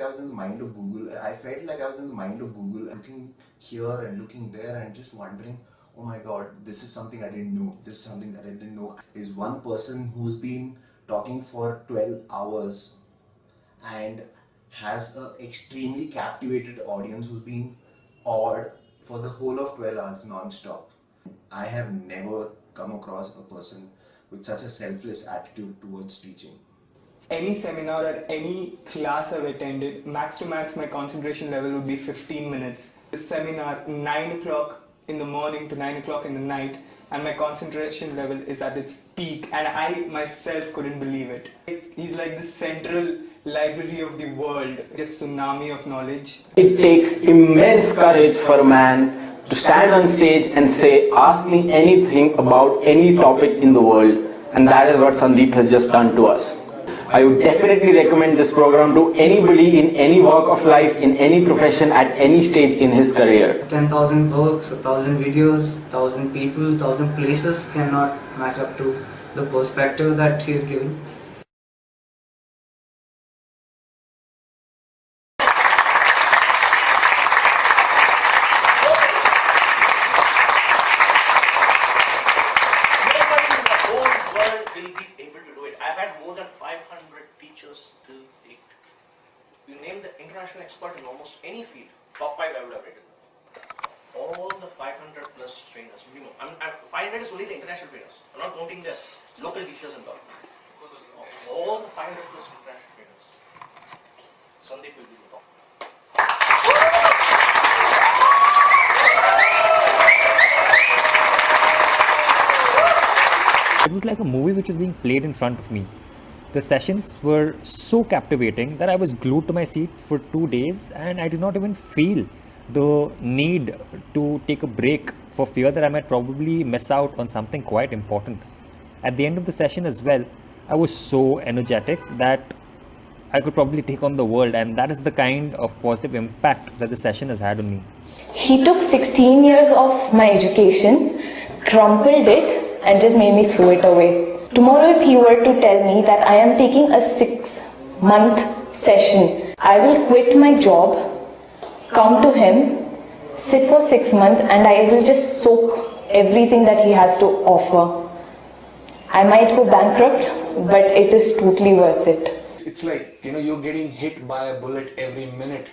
I was in the mind of Google. I felt like I was in the mind of Google, looking here and looking there and just wondering, oh my god, this is something I didn't know. This is something that I didn't know. Is one person who's been talking for 12 hours and has an extremely captivated audience who's been awed for the whole of 12 hours non-stop. I have never come across a person with such a selfless attitude towards teaching. Any seminar or any class I've attended, max to max my concentration level would be 15 minutes. This seminar, 9 o'clock in the morning to 9 o'clock in the night, and my concentration level is at its peak, and I myself couldn't believe it. He's like the central library of the world, a tsunami of knowledge. It takes immense courage for a man to stand on stage and say, ask me anything about any topic in the world, and that is what Sandeep has just done to us. I would definitely recommend this program to anybody in any walk of life, in any profession, at any stage in his career. 10,000 books, 1,000 videos, 1,000 people, 1,000 places cannot match up to the perspective that he is giving. You name the international expert in almost any field, top 5 I would have rated. All the 500 plus trainers, minimum. 500 is only the international trainers. I'm not counting the local teachers and all. All the 500 plus international trainers. Sandeep will be the top. It was like a movie which was being played in front of me. The sessions were so captivating that I was glued to my seat for 2 days, and I did not even feel the need to take a break for fear that I might probably miss out on something quite important. At the end of the session as well, I was so energetic that I could probably take on the world, and that is the kind of positive impact that the session has had on me. He took 16 years of my education, crumpled it, and just made me throw it away. Tomorrow, if he were to tell me that I am taking a 6-month session, I will quit my job, come to him, sit for 6 months, and I will just soak everything that he has to offer. I might go bankrupt, but it is totally worth it. It's like, you're getting hit by a bullet every minute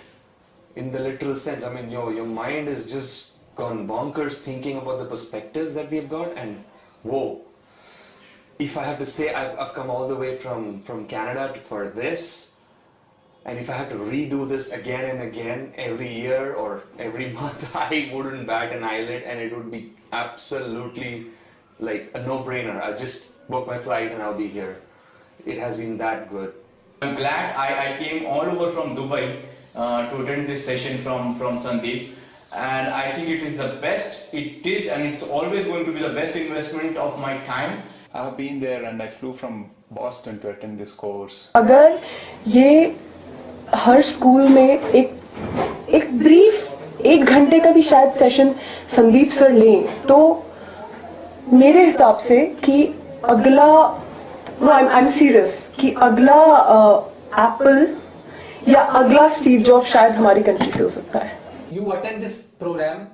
in the literal sense. I mean, your mind is just gone bonkers thinking about the perspectives that we've got, and whoa. If I have to say I've come all the way from Canada for this, and if I had to redo this again and again every year or every month, I wouldn't bat an eyelid, and it would be absolutely like a no-brainer. I'll just book my flight and I'll be here. It has been that good. I'm glad I came all over from Dubai to attend this session from Sandeep, and I think it is the best. It is, and it's always going to be the best investment of my time. I have been there and I flew from Boston to attend this course. अगर ये हर school में एक brief 1 घंटे का भी शायद session Sandeep sir लें, तो मेरे हिसाब से कि अगला I'm serious कि अगला एप्पल या अगला स्टीव जॉब शायद हमारी कंट्री से हो सकता है. You attend this program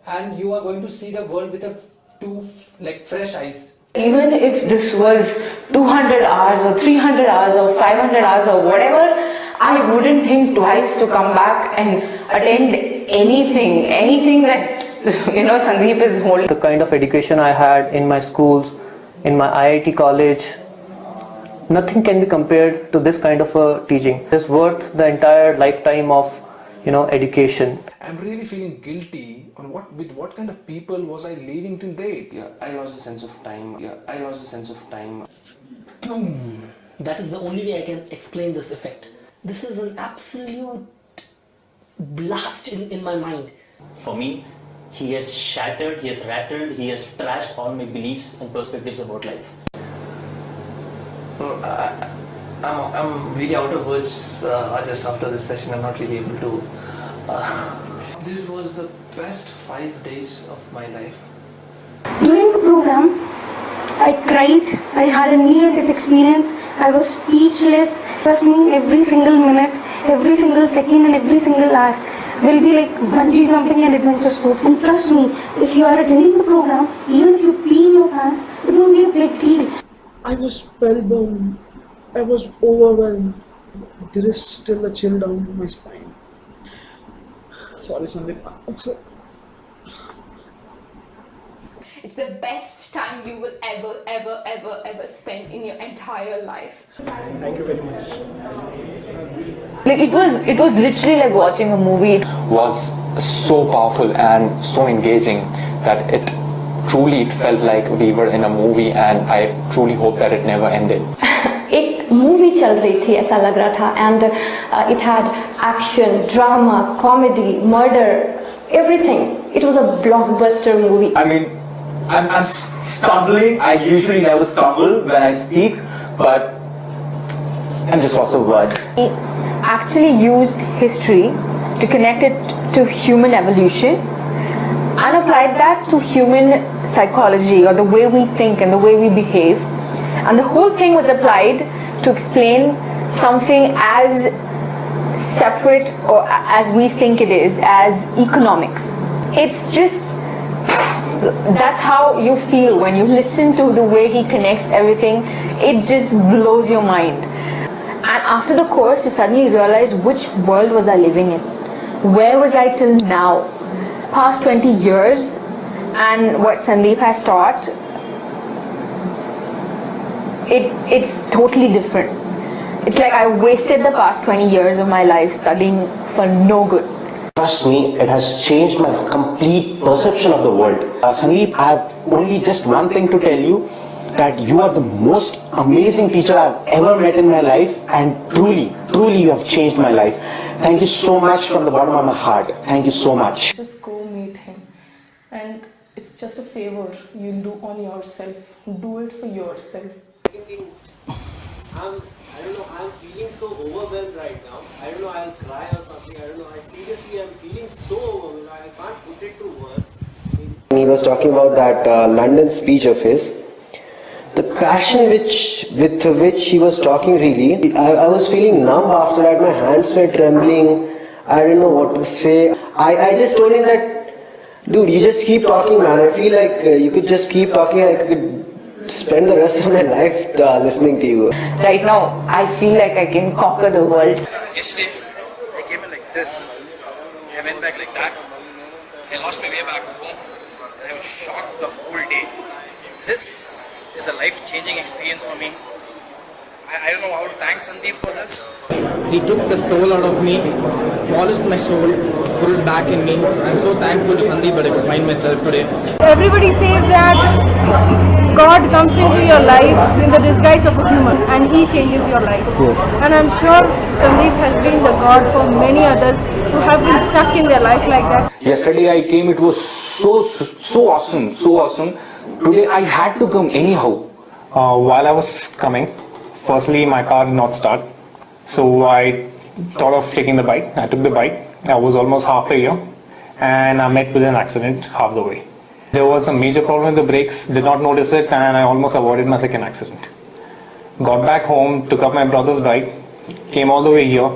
and you are going to see the world with fresh eyes. Even if this was 200 hours or 300 hours or 500 hours or whatever, I wouldn't think twice to come back and attend anything that Sandeep is holding. The kind of education I had in my schools, in my IIT college, nothing can be compared to this kind of a teaching. It's worth the entire lifetime of education. I'm really feeling guilty on what kind of people was I leaving till date. Yeah, I lost the sense of time. Boom! That is the only way I can explain this effect. This is an absolute blast in my mind. For me, he has shattered, he has rattled, he has trashed all my beliefs and perspectives about life. I'm really out of words just after this session. I'm not really able to. This was the best 5 days of my life. During the program, I cried. I had a near-death experience. I was speechless. Trust me, every single minute. every single second and every single hour will be like bungee jumping and adventure sports. And trust me, if you are attending the program, even if you pee in your pants, it won't be a big deal. I was spellbound. I was overwhelmed. There is still a chill down my spine. Sorry, Sandeep. It's the best time you will ever spend in your entire life. Thank you very much. Like it was literally like watching a movie. It was so powerful and so engaging that it truly felt like we were in a movie, and I truly hope that it never ended. एक movie चल रही थी ऐसा लग रहा था, and it had action, drama, comedy, murder, everything. It was a blockbuster movie. I mean, I'm stumbling. I usually never stumble when I speak, but I'm just lost of words. He actually used history to connect it to human evolution and applied that to human psychology, or the way we think and the way we behave. And the whole thing was applied to explain something as separate, or as we think it is, as economics. It's just, that's how you feel when you listen to the way he connects everything. It just blows your mind. And after the course, you suddenly realize, which world was I living in? Where was I till now? Past 20 years, and what Sandeep has taught, it's totally different. It's like I wasted the past 20 years of my life studying for no good. Trust me, it has changed my complete perception of the world. Sandeep, I have only just one thing to tell you, that you are the most amazing teacher I've ever met in my life, and truly you have changed my life. Thank you so much from the bottom of my heart. Thank you so much. Just go meet him, and it's just a favor you do on yourself. Do it for yourself. I don't know, I'm feeling so overwhelmed right now. I don't know, I'll cry or something. I don't know, I'm feeling so overwhelmed. I can't put it to words. He was talking about that London speech of his. The passion with which he was talking, really, I was feeling numb after that. My hands were trembling. I didn't know what to say. I just told him that, dude, you just keep talking, man. I feel like you could just keep talking. I could spend the rest of my life listening to you. Right now, I feel like I can conquer the world. Yesterday, I came in like this. I went back like that. I lost my way back home. And I was shocked the whole day. This is a life-changing experience for me. I don't know how to thank Sandeep for this. He took the soul out of me, polished my soul, put it back in me. I'm so thankful to Sandeep that I could find myself today. Everybody says that God comes into your life in the disguise of a human, and He changes your life. And I'm sure Sandeep has been the God for many others who have been stuck in their life like that. Yesterday I came, it was so awesome, so awesome. Today I had to come anyhow. While I was coming, firstly my car did not start, so I thought of taking the bike. I took the bike. I was almost halfway here, and I met with an accident half the way. There was a major problem with the brakes, did not notice it, and I almost avoided my second accident. Got back home, took up my brother's bike, came all the way here,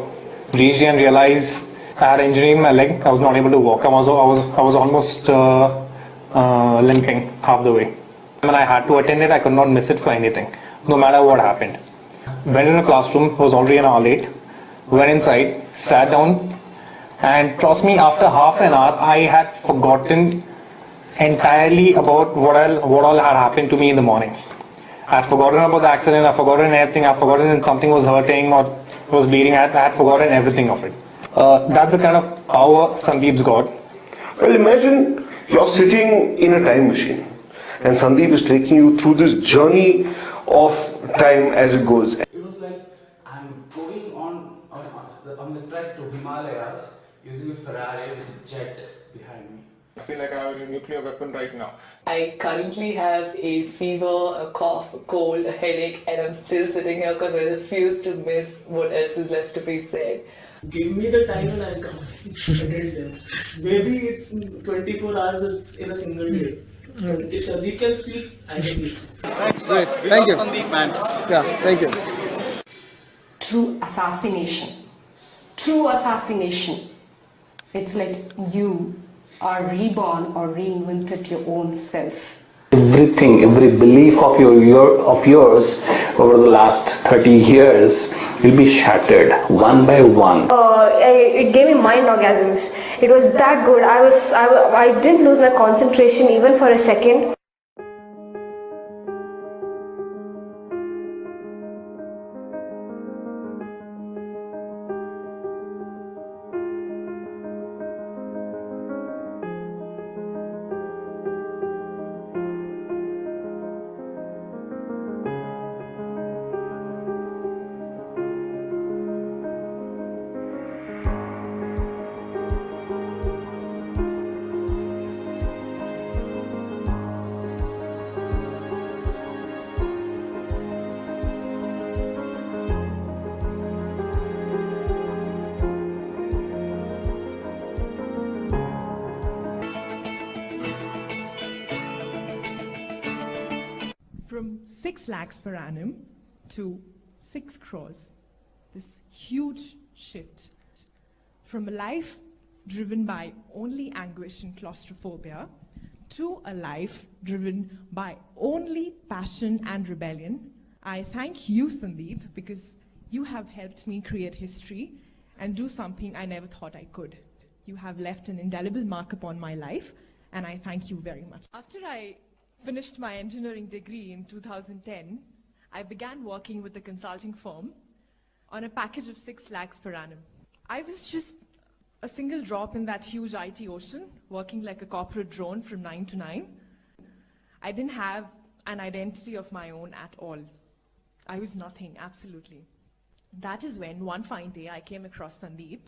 reached here and realized I had an injury in my leg. I was not able to walk. I was almost limping half the way. When I had to attend it, I could not miss it for anything, no matter what happened. Went in a classroom, was already an hour late, went inside, sat down, and trust me, after half an hour, I had forgotten entirely about what all had happened to me in the morning. I had forgotten about the accident, I had forgotten everything, I had forgotten that something was hurting or was bleeding, I had forgotten everything of it. That's the kind of power Sandeep's got. Well, imagine you're sitting in a time machine and Sandeep is taking you through this journey of time as it goes. It was like I'm going on the trek to Himalayas using a Ferrari with a jet behind me. I feel like I have a nuclear weapon right now. I currently have a fever, a cough, a cold, a headache, and I'm still sitting here because I refuse to miss what else is left to be said. Give me the time and I'll come. Attend them. Maybe it's 24 hours in a single day. If Sandeep can speak, I can listen. Thanks, great. Thank you. Sandeep, man. Yeah, thank you. Through assassination. true assassination. It's like you are reborn or reinvented your own self. Everything, every belief of yours over the last 30 years will be shattered one by one. It gave me mind orgasms. It was that good. I didn't lose my concentration even for a second. From 6 lakhs per annum to 6 crores, this huge shift from a life driven by only anguish and claustrophobia to a life driven by only passion and rebellion. I thank you, Sandeep, because you have helped me create history and do something I never thought I could. You have left an indelible mark upon my life, and I thank you very much. After I finished my engineering degree in 2010, I began working with a consulting firm on a package of 6 lakhs per annum. I was just a single drop in that huge IT ocean, working like a corporate drone from 9 to 9. I didn't have an identity of my own at all. I was nothing, absolutely. That is when one fine day I came across Sandeep,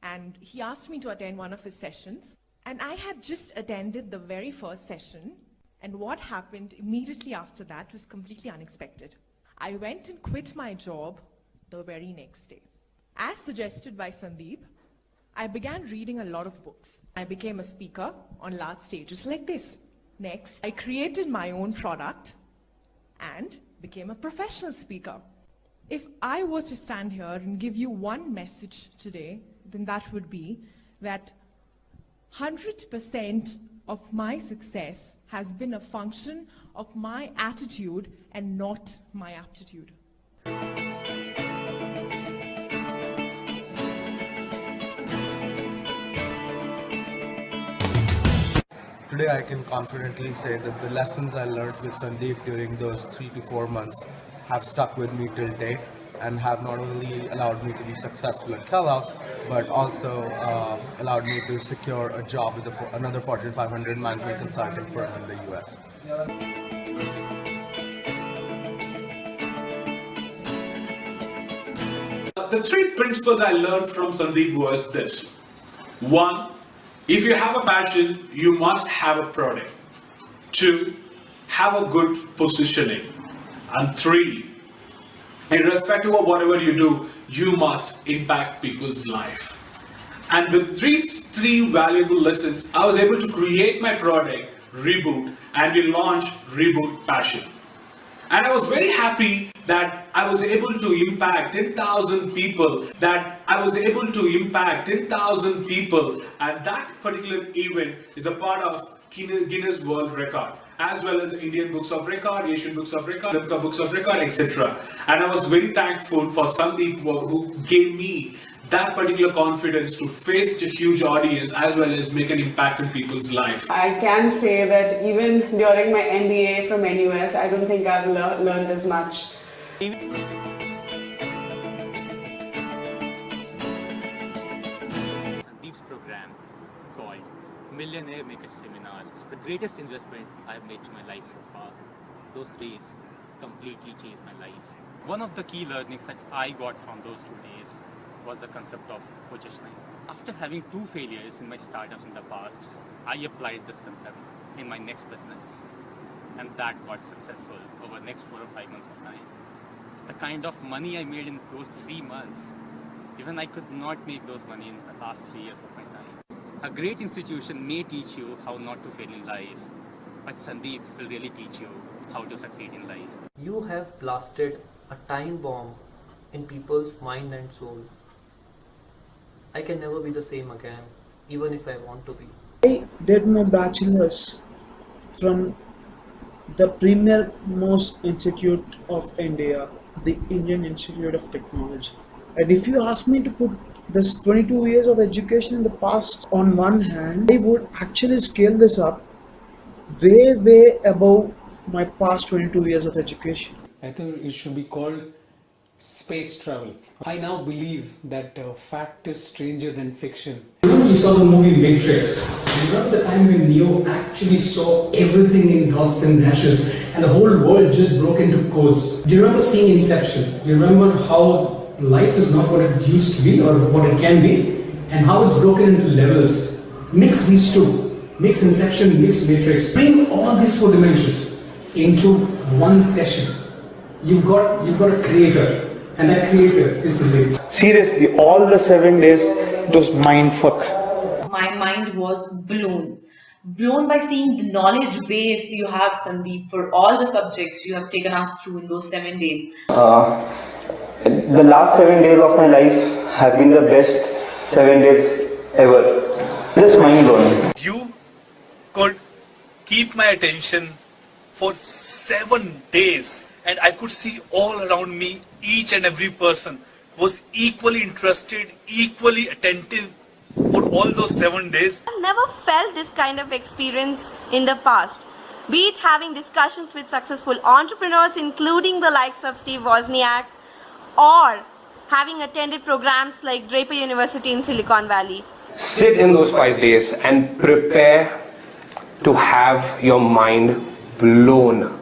and he asked me to attend one of his sessions. And I had just attended the very first session, and what happened immediately after that was completely unexpected. I went and quit my job the very next day. As suggested by Sandeep, I began reading a lot of books. I became a speaker on large stages like this. Next, I created my own product and became a professional speaker. If I were to stand here and give you one message today, then that would be that 100% of my success has been a function of my attitude and not my aptitude. Today I can confidently say that the lessons I learned with Sandeep during those 3 to 4 months have stuck with me till date and have not only allowed me to be successful at Kellogg, but also allowed me to secure a job with another Fortune 500 management consulting firm in the US. The 3 principles I learned from Sandeep was this. 1, if you have a passion, you must have a product. 2, have a good positioning. And 3, irrespective of whatever you do, you must impact people's life. And with these 3 valuable lessons, I was able to create my product, Reboot, and we launched Reboot Passion. And I was very happy that I was able to impact 10,000 people, and that particular event is a part of Guinness World Record, as well as Indian Books of Record, Asian Books of Record, Limca Books of Record, etc. And I was very thankful for Sandeep who gave me that particular confidence to face a huge audience as well as make an impact in people's life. I can say that even during my MBA from NUS, I don't think I've learned as much. Sandeep's program called Millionaire Maker Seminar is the greatest investment I have made to my life so far. Those days completely changed my life. One of the key learnings that I got from those 2 days was the concept of positioning. After having 2 failures in my startups in the past, I applied this concept in my next business, and that got successful over the next 4 or 5 months of time. The kind of money I made in those 3 months, even I could not make those money in the last 3 years of my time. A great institution may teach you how not to fail in life, but Sandeep will really teach you how to succeed in life. You have blasted a time bomb in people's mind and soul. I can never be the same again, even if I want to be. I did my bachelor's from the premier most institute of India, the Indian Institute of Technology. And if you ask me to put this 22 years of education in the past on one hand, I would actually scale this up way above my past 22 years of education. I think it should be called space travel. I now believe that fact is stranger than fiction. Remember you saw the movie Matrix? Remember the time when Neo actually saw everything in dots and dashes and the whole world just broke into codes? Do you remember seeing Inception? Do you remember how life is not what it used to be or what it can be and how it's broken into levels? Mix these two. Mix Inception, mix Matrix. Bring all these four dimensions into one session. You've got a creator. And that creator is Sandeep. Seriously, all the 7 days, it was mindfuck. My mind was blown by seeing the knowledge base you have, Sandeep, for all the subjects you have taken us through in those 7 days. The last 7 days of my life have been the best 7 days ever. Just mind blowing. You could keep my attention for 7 days. And I could see all around me, each and every person was equally interested, equally attentive for all those 7 days. I've never felt this kind of experience in the past. Be it having discussions with successful entrepreneurs, including the likes of Steve Wozniak, or having attended programs like Draper University in Silicon Valley. Sit in those 5 days and prepare to have your mind blown.